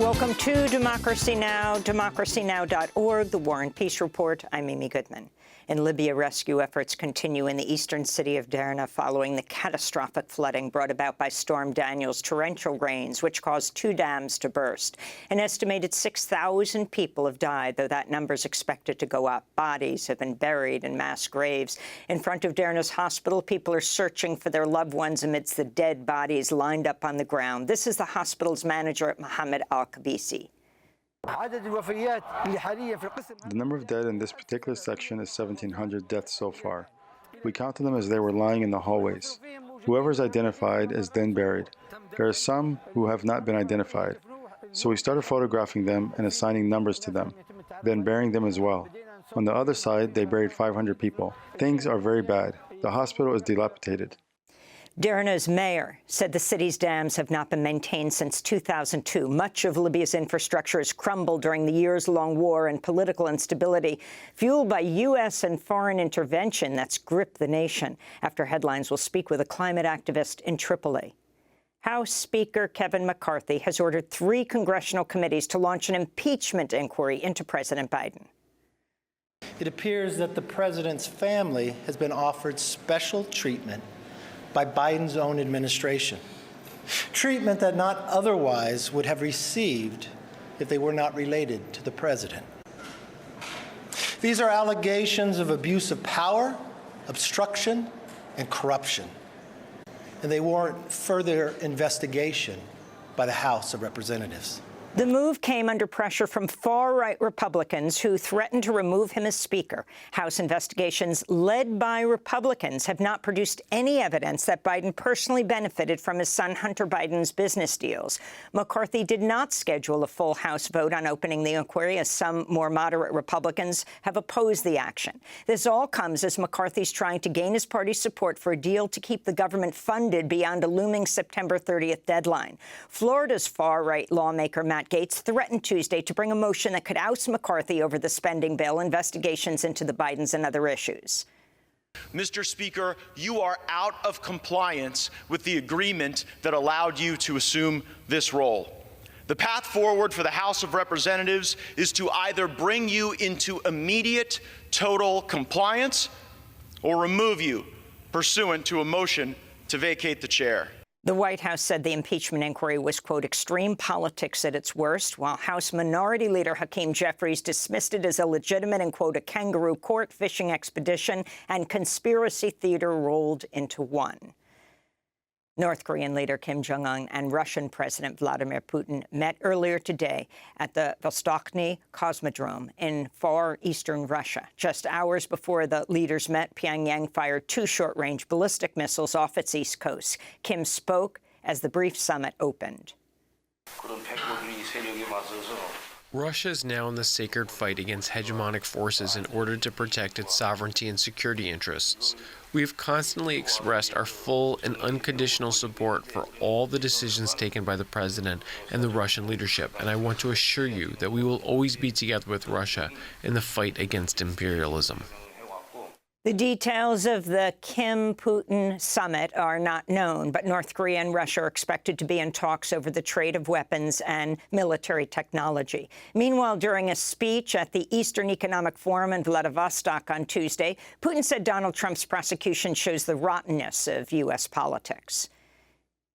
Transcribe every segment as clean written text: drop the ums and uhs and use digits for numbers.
Welcome to Democracy Now!, democracynow.org, the War and Peace Report. I'm Amy Goodman. In Libya, rescue efforts continue in the eastern city of Derna following the catastrophic flooding brought about by Storm Daniel's torrential rains, which caused 2 dams to burst. An estimated 6,000 people have died, though that number is expected to go up. Bodies have been buried in mass graves. In front of Derna's hospital, people are searching for their loved ones amidst the dead bodies lined up on the ground. This is the hospital's manager, Mohammed Al-Kabisi. The number of dead in this particular section is 1,700 deaths so far. We counted them as they were lying in the hallways. Whoever is identified is then buried. There are some who have not been identified. So we started photographing them and assigning numbers to them, then burying them as well. On the other side, they buried 500 people. Things are very bad. The hospital is dilapidated. Derna's mayor said the city's dams have not been maintained since 2002. Much of Libya's infrastructure has crumbled during the years-long war and political instability, fueled by U.S. and foreign intervention that's gripped the nation. After headlines, we'll speak with a climate activist in Tripoli. House Speaker Kevin McCarthy has ordered 3 congressional committees to launch an impeachment inquiry into President Biden. It appears that the president's family has been offered special treatment by Biden's own administration, treatment that not otherwise would have received if they were not related to the president. These are allegations of abuse of power, obstruction, and corruption, and they warrant further investigation by the House of Representatives. The move came under pressure from far-right Republicans who threatened to remove him as Speaker. House investigations led by Republicans have not produced any evidence that Biden personally benefited from his son Hunter Biden's business deals. McCarthy did not schedule a full House vote on opening the inquiry, as some more moderate Republicans have opposed the action. This all comes as McCarthy's trying to gain his party's support for a deal to keep the government funded beyond a looming September 30th deadline. Florida's far-right lawmaker Matt Gaetz threatened Tuesday to bring a motion that could oust McCarthy over the spending bill, investigations into the Bidens and other issues. Mr. Speaker, you are out of compliance with the agreement that allowed you to assume this role. The path forward for the House of Representatives is to either bring you into immediate total compliance or remove you pursuant to a motion to vacate the chair. The White House said the impeachment inquiry was, quote, extreme politics at its worst, while House Minority Leader Hakeem Jeffries dismissed it as illegitimate and, quote, a kangaroo court fishing expedition and conspiracy theater rolled into one. North Korean leader Kim Jong-un and Russian President Vladimir Putin met earlier today at the Vostochny Cosmodrome in far eastern Russia. Just hours before the leaders met, Pyongyang fired 2 short-range ballistic missiles off its east coast. Kim spoke as the brief summit opened. Russia is now in the sacred fight against hegemonic forces in order to protect its sovereignty and security interests. We have constantly expressed our full and unconditional support for all the decisions taken by the president and the Russian leadership, and I want to assure you that we will always be together with Russia in the fight against imperialism. The details of the Kim-Putin summit are not known, but North Korea and Russia are expected to be in talks over the trade of weapons and military technology. Meanwhile, during a speech at the Eastern Economic Forum in Vladivostok on Tuesday, Putin said Donald Trump's prosecution shows the rottenness of U.S. politics.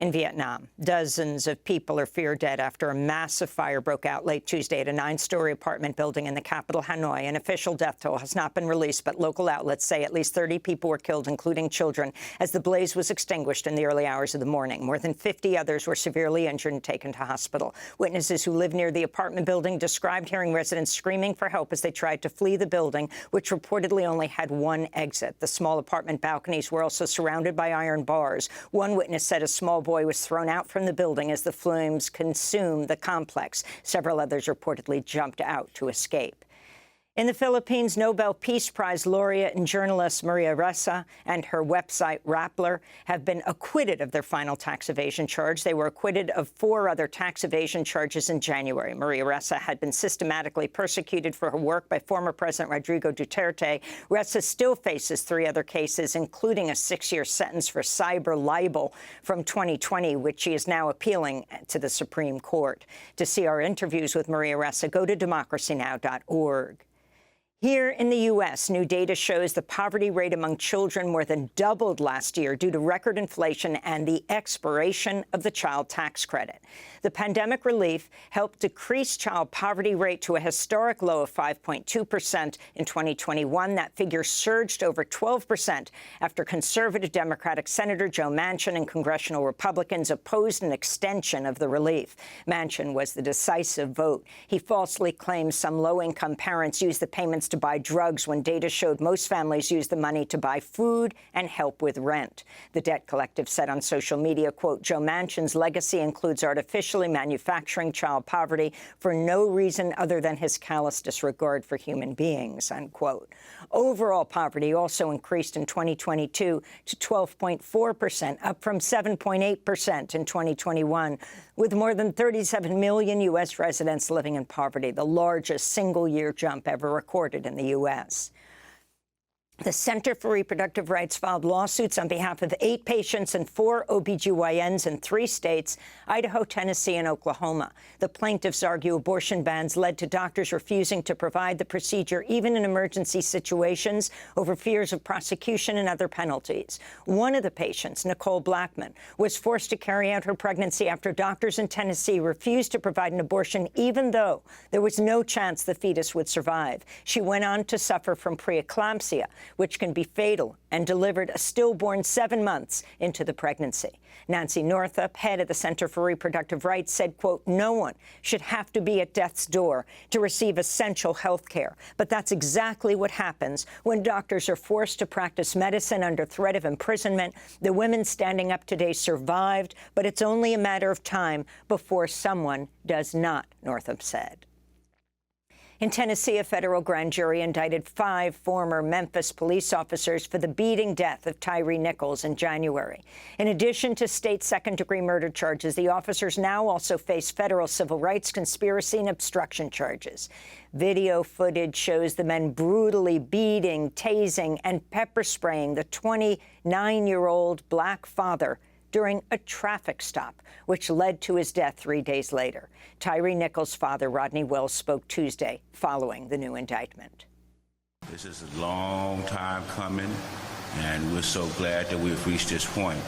In Vietnam, dozens of people are feared dead after a massive fire broke out late Tuesday at a 9-story apartment building in the capital, Hanoi. An official death toll has not been released, but local outlets say at least 30 people were killed, including children, as the blaze was extinguished in the early hours of the morning. More than 50 others were severely injured and taken to hospital. Witnesses who live near the apartment building described hearing residents screaming for help as they tried to flee the building, which reportedly only had one exit. The small apartment balconies were also surrounded by iron bars. One witness said a small boy was thrown out from the building as the flames consumed the complex. Several others reportedly jumped out to escape. In the Philippines, Nobel Peace Prize laureate and journalist Maria Ressa and her website Rappler have been acquitted of their final tax evasion charge. They were acquitted of 4 other tax evasion charges in January. Maria Ressa had been systematically persecuted for her work by former President Rodrigo Duterte. Ressa still faces 3 other cases, including a 6-year sentence for cyber libel from 2020, which she is now appealing to the Supreme Court. To see our interviews with Maria Ressa, go to democracynow.org. Here in the U.S., new data shows the poverty rate among children more than doubled last year due to record inflation and the expiration of the child tax credit. The pandemic relief helped decrease child poverty rate to a historic low of 5.2% in 2021. That figure surged over 12% after conservative Democratic Senator Joe Manchin and congressional Republicans opposed an extension of the relief. Manchin was the decisive vote. He falsely claims some low-income parents use the payments to buy drugs when data showed most families use the money to buy food and help with rent. The Debt Collective said on social media, quote, Joe Manchin's legacy includes artificially manufacturing child poverty for no reason other than his callous disregard for human beings, unquote. Overall poverty also increased in 2022 to 12.4%, up from 7.8% in 2021, with more than 37 million U.S. residents living in poverty, the largest single-year jump ever recorded in the U.S. The Center for Reproductive Rights filed lawsuits on behalf of 8 patients and 4 OBGYNs in 3 states, Idaho, Tennessee, and Oklahoma. The plaintiffs argue abortion bans led to doctors refusing to provide the procedure, even in emergency situations, over fears of prosecution and other penalties. One of the patients, Nicole Blackman, was forced to carry out her pregnancy after doctors in Tennessee refused to provide an abortion, even though there was no chance the fetus would survive. She went on to suffer from preeclampsia, which can be fatal, and delivered a stillborn 7 months into the pregnancy. Nancy Northup, head of the Center for Reproductive Rights, said, quote, no one should have to be at death's door to receive essential health care. But that's exactly what happens when doctors are forced to practice medicine under threat of imprisonment. The women standing up today survived, but it's only a matter of time before someone does not, Northup said. In Tennessee, a federal grand jury indicted 5 former Memphis police officers for the beating death of Tyree in January. In addition to state second-degree murder charges, the officers now also face federal civil rights conspiracy and obstruction charges. Video footage shows the men brutally beating, tasing, and pepper spraying the 29-year-old black father during a traffic stop, which led to his death 3 days later. Tyree Nichols' father, Rodney Wells, spoke Tuesday following the new indictment. This is a long time coming, and we're so glad that we've reached this point.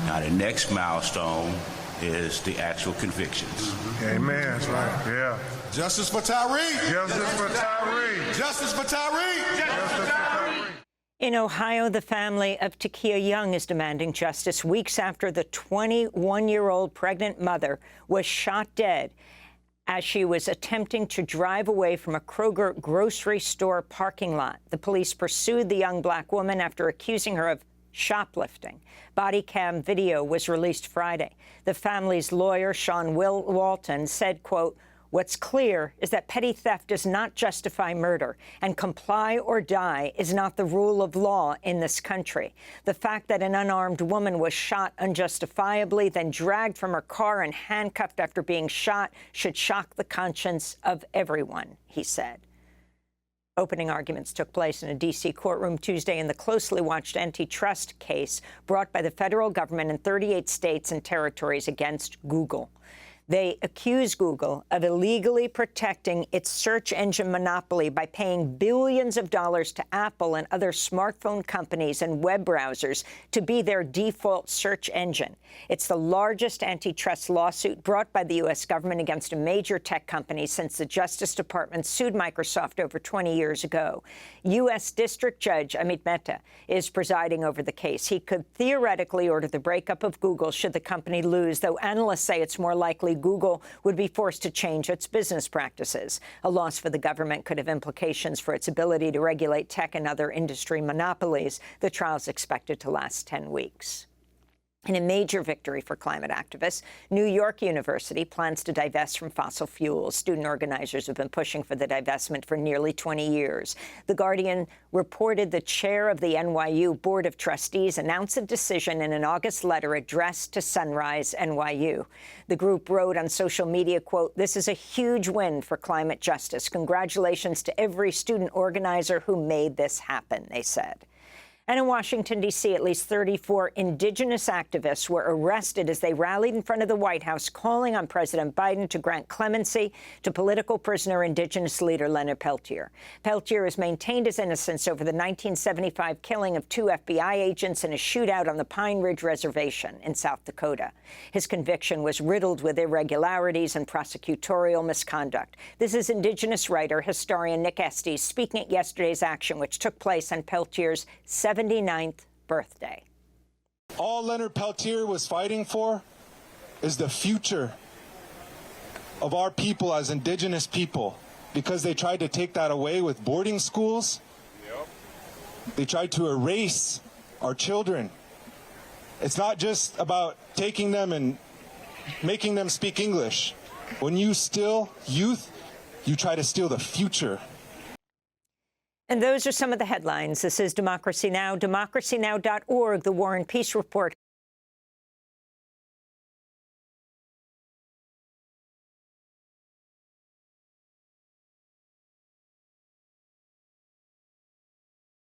Now, the next milestone is the actual convictions. Amen. That's right. Yeah. Justice for Tyree. Justice for Tyree. Justice for Tyree. Justice for Tyree. In Ohio, the family of Takia Young is demanding justice weeks after the 21-year-old pregnant mother was shot dead as she was attempting to drive away from a Kroger grocery store parking lot. The police pursued the young black woman after accusing her of shoplifting. Body cam video was released Friday. The family's lawyer, Sean Walton, said, quote, what's clear is that petty theft does not justify murder, and comply or die is not the rule of law in this country. The fact that an unarmed woman was shot unjustifiably, then dragged from her car and handcuffed after being shot should shock the conscience of everyone, he said. Opening arguments took place in a D.C. courtroom Tuesday in the closely watched antitrust case brought by the federal government in 38 states and territories against Google. They accuse Google of illegally protecting its search engine monopoly by paying billions of dollars to Apple and other smartphone companies and web browsers to be their default search engine. It's the largest antitrust lawsuit brought by the U.S. government against a major tech company since the Justice Department sued Microsoft over 20 years ago. U.S. District Judge Amit Mehta is presiding over the case. He could theoretically order the breakup of Google should the company lose, though analysts say it's more likely Google would be forced to change its business practices. A loss for the government could have implications for its ability to regulate tech and other industry monopolies. The trial is expected to last 10 weeks. In a major victory for climate activists, New York University plans to divest from fossil fuels. Student organizers have been pushing for the divestment for nearly 20 years. The Guardian reported the chair of the NYU Board of Trustees announced a decision in an August letter addressed to Sunrise NYU. The group wrote on social media, quote, "This is a huge win for climate justice. Congratulations to every student organizer who made this happen," they said. And in Washington, D.C., at least 34 Indigenous activists were arrested as they rallied in front of the White House, calling on President Biden to grant clemency to political prisoner Indigenous leader Leonard Peltier. Peltier has maintained his innocence over the 1975 killing of 2 FBI agents in a shootout on the Pine Ridge Reservation in South Dakota. His conviction was riddled with irregularities and prosecutorial misconduct. This is Indigenous writer, historian Nick Estes speaking at yesterday's action, which took place on Peltier's 79th birthday. All Leonard Peltier was fighting for is the future of our people as Indigenous people, because they tried to take that away with boarding schools. They tried to erase our children. It's not just about taking them and making them speak English. When you steal youth, you try to steal the future. And those are some of the headlines. This is Democracy Now!, democracynow.org, The War and Peace Report.